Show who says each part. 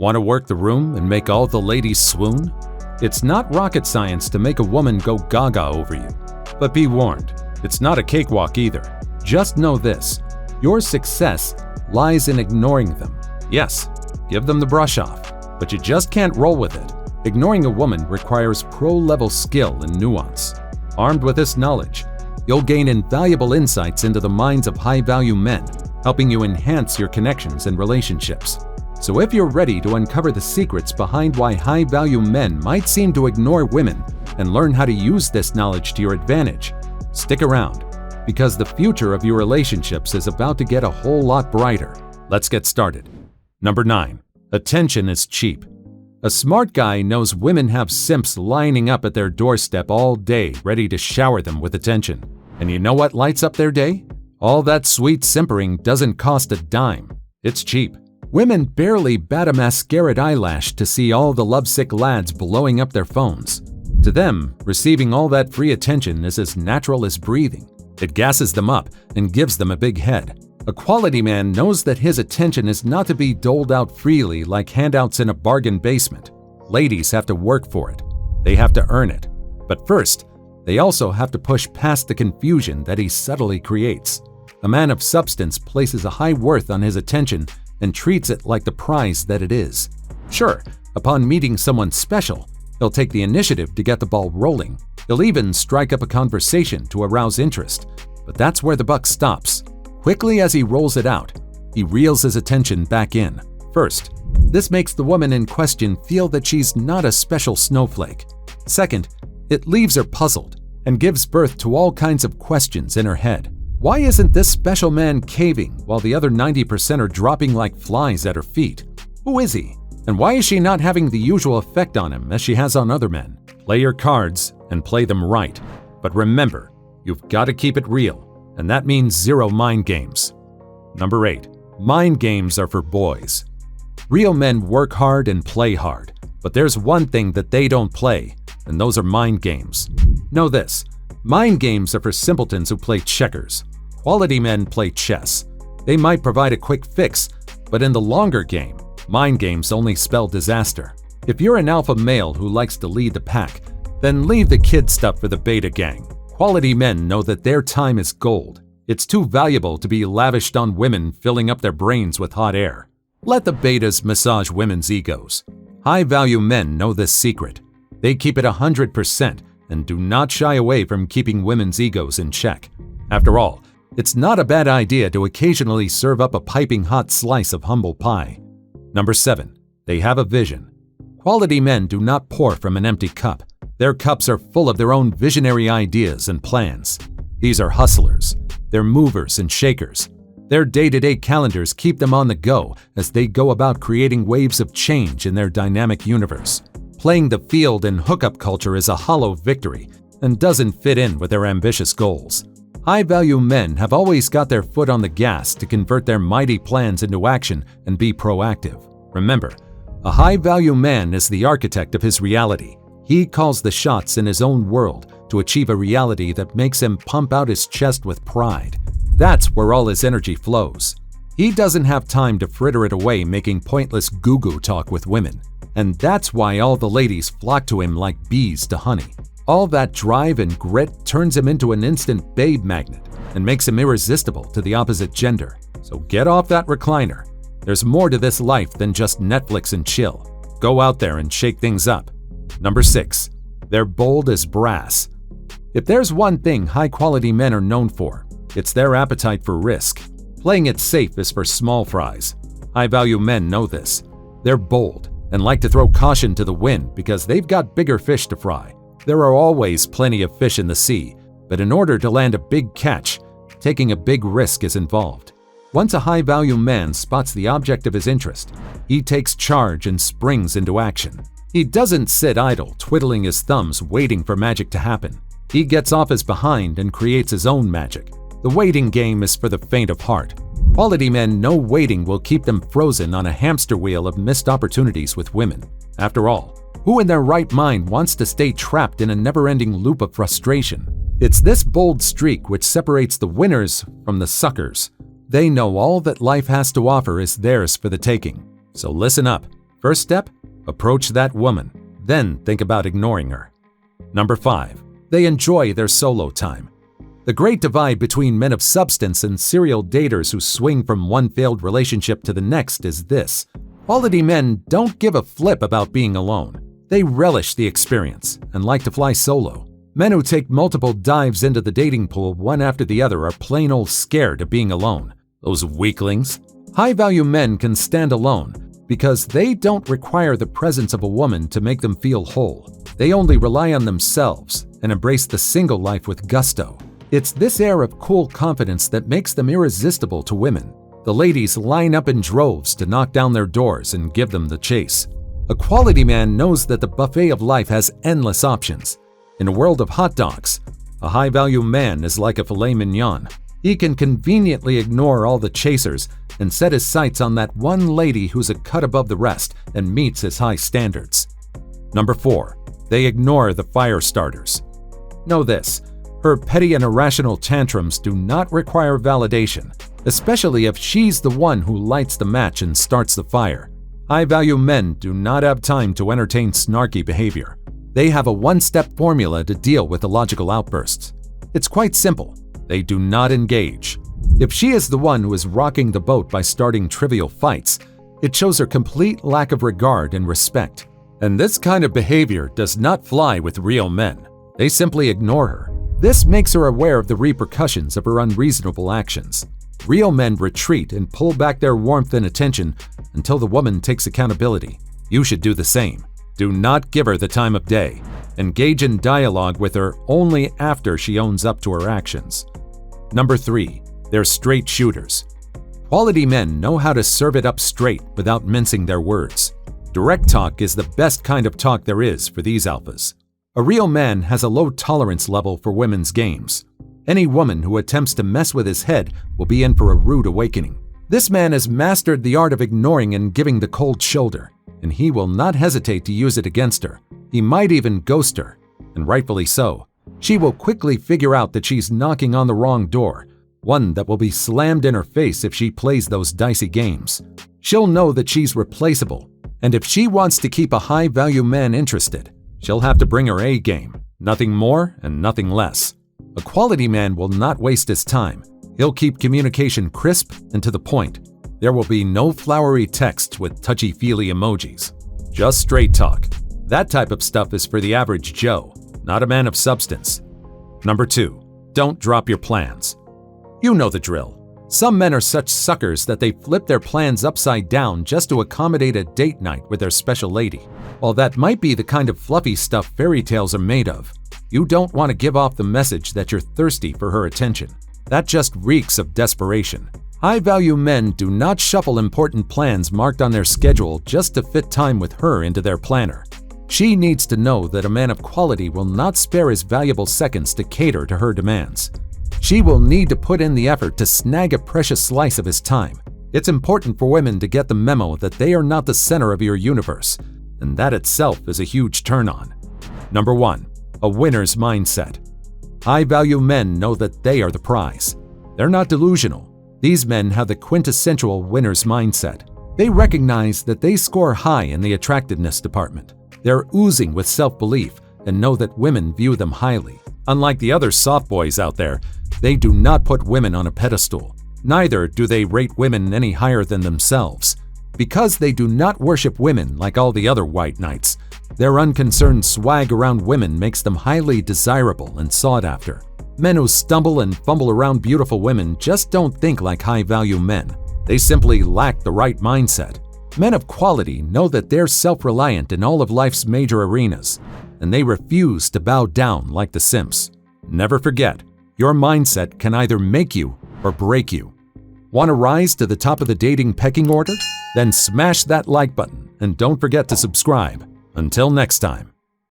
Speaker 1: Want to work the room and make all the ladies swoon? It's not rocket science to make a woman go gaga over you. But be warned, it's not a cakewalk either. Just know this, your success lies in ignoring them. Yes, give them the brush off, but you just can't roll with it. Ignoring a woman requires pro-level skill and nuance. Armed with this knowledge, you'll gain invaluable insights into the minds of high-value men, helping you enhance your connections and relationships. So if you're ready to uncover the secrets behind why high-value men might seem to ignore women and learn how to use this knowledge to your advantage, stick around, because the future of your relationships is about to get a whole lot brighter. Let's get started. Number 9. Attention is cheap. A smart guy knows women have simps lining up at their doorstep all day ready to shower them with attention. And you know what lights up their day? All that sweet simpering doesn't cost a dime. It's cheap. Women barely bat a mascaraed eyelash to see all the lovesick lads blowing up their phones. To them, receiving all that free attention is as natural as breathing. It gasses them up and gives them a big head. A quality man knows that his attention is not to be doled out freely like handouts in a bargain basement. Ladies have to work for it. They have to earn it. But first, they also have to push past the confusion that he subtly creates. A man of substance places a high worth on his attention and treats it like the prize that it is. Sure, upon meeting someone special, he'll take the initiative to get the ball rolling. He'll even strike up a conversation to arouse interest. But that's where the buck stops. Quickly as he rolls it out, he reels his attention back in. First, this makes the woman in question feel that she's not a special snowflake. Second, it leaves her puzzled and gives birth to all kinds of questions in her head. Why isn't this special man caving while the other 90% are dropping like flies at her feet? Who is he? And why is she not having the usual effect on him as she has on other men? Play your cards and play them right. But remember, you've got to keep it real, and that means zero mind games. Number 8. Mind games are for boys. Real men work hard and play hard, but there's one thing that they don't play, and those are mind games. Know this, mind games are for simpletons who play checkers. Quality men play chess. They might provide a quick fix, but in the longer game, mind games only spell disaster. If you're an alpha male who likes to lead the pack, then leave the kid stuff for the beta gang. Quality men know that their time is gold. It's too valuable to be lavished on women filling up their brains with hot air. Let the betas massage women's egos. High-value men know this secret. They keep it 100% and do not shy away from keeping women's egos in check. After all, it's not a bad idea to occasionally serve up a piping hot slice of humble pie. Number 7. They have a vision. Quality men do not pour from an empty cup. Their cups are full of their own visionary ideas and plans. These are hustlers. They're movers and shakers. Their day-to-day calendars keep them on the go as they go about creating waves of change in their dynamic universe. Playing the field and hookup culture is a hollow victory and doesn't fit in with their ambitious goals. High-value men have always got their foot on the gas to convert their mighty plans into action and be proactive. Remember, a high-value man is the architect of his reality. He calls the shots in his own world to achieve a reality that makes him pump out his chest with pride. That's where all his energy flows. He doesn't have time to fritter it away making pointless goo-goo talk with women. And that's why all the ladies flock to him like bees to honey. All that drive and grit turns him into an instant babe magnet and makes him irresistible to the opposite gender. So get off that recliner. There's more to this life than just Netflix and chill. Go out there and shake things up. Number 6. They're bold as brass. If there's one thing high-quality men are known for, it's their appetite for risk. Playing it safe is for small fries. High-value men know this. They're bold and like to throw caution to the wind because they've got bigger fish to fry. There are always plenty of fish in the sea, but in order to land a big catch, taking a big risk is involved. Once a high-value man spots the object of his interest, he takes charge and springs into action. He doesn't sit idle, twiddling his thumbs, waiting for magic to happen. He gets off his behind and creates his own magic. The waiting game is for the faint of heart. Quality men know waiting will keep them frozen on a hamster wheel of missed opportunities with women. After all, who in their right mind wants to stay trapped in a never-ending loop of frustration? It's this bold streak which separates the winners from the suckers. They know all that life has to offer is theirs for the taking. So listen up. First step, approach that woman, then think about ignoring her. Number 5. They enjoy their solo time. The great divide between men of substance and serial daters who swing from one failed relationship to the next is this. Quality men don't give a flip about being alone. They relish the experience and like to fly solo. Men who take multiple dives into the dating pool one after the other are plain old scared of being alone. Those weaklings. High-value men can stand alone because they don't require the presence of a woman to make them feel whole. They only rely on themselves and embrace the single life with gusto. It's this air of cool confidence that makes them irresistible to women. The ladies line up in droves to knock down their doors and give them the chase. A quality man knows that the buffet of life has endless options. In a world of hot dogs, a high-value man is like a filet mignon. He can conveniently ignore all the chasers and set his sights on that one lady who's a cut above the rest and meets his high standards. Number 4. They ignore the fire starters. Know this, her petty and irrational tantrums do not require validation, especially if she's the one who lights the match and starts the fire. High-value men do not have time to entertain snarky behavior. They have a one-step formula to deal with illogical outbursts. It's quite simple. They do not engage. If she is the one who is rocking the boat by starting trivial fights, it shows her complete lack of regard and respect. And this kind of behavior does not fly with real men. They simply ignore her. This makes her aware of the repercussions of her unreasonable actions. Real men retreat and pull back their warmth and attention until the woman takes accountability. You should do the same. Do not give her the time of day. Engage in dialogue with her only after she owns up to her actions. Number 3. They're straight shooters. Quality men know how to serve it up straight without mincing their words. Direct talk is the best kind of talk there is for these alphas. A real man has a low tolerance level for women's games. Any woman who attempts to mess with his head will be in for a rude awakening. This man has mastered the art of ignoring and giving the cold shoulder, and he will not hesitate to use it against her. He might even ghost her, and rightfully so. She will quickly figure out that she's knocking on the wrong door, one that will be slammed in her face if she plays those dicey games. She'll know that she's replaceable, and if she wants to keep a high-value man interested, she'll have to bring her A game, nothing more and nothing less. A quality man will not waste his time. He'll keep communication crisp and to the point. There will be no flowery text with touchy-feely emojis. Just straight talk. That type of stuff is for the average Joe, not a man of substance. Number 2. Don't drop your plans. You know the drill. Some men are such suckers that they flip their plans upside down just to accommodate a date night with their special lady. While that might be the kind of fluffy stuff fairy tales are made of, you don't want to give off the message that you're thirsty for her attention. That just reeks of desperation. High-value men do not shuffle important plans marked on their schedule just to fit time with her into their planner. She needs to know that a man of quality will not spare his valuable seconds to cater to her demands. She will need to put in the effort to snag a precious slice of his time. It's important for women to get the memo that they are not the center of your universe, and that itself is a huge turn-on. Number 1. A winner's mindset. High-value men know that they are the prize. They're not delusional. These men have the quintessential winner's mindset. They recognize that they score high in the attractiveness department. They're oozing with self-belief and know that women view them highly. Unlike the other soft boys out there, they do not put women on a pedestal. Neither do they rate women any higher than themselves. Because they do not worship women like all the other white knights, their unconcerned swag around women makes them highly desirable and sought after. Men who stumble and fumble around beautiful women just don't think like high-value men. They simply lack the right mindset. Men of quality know that they're self-reliant in all of life's major arenas, and they refuse to bow down like the simps. Never forget, your mindset can either make you or break you. Want to rise to the top of the dating pecking order? Then smash that like button and don't forget to subscribe. Until next time.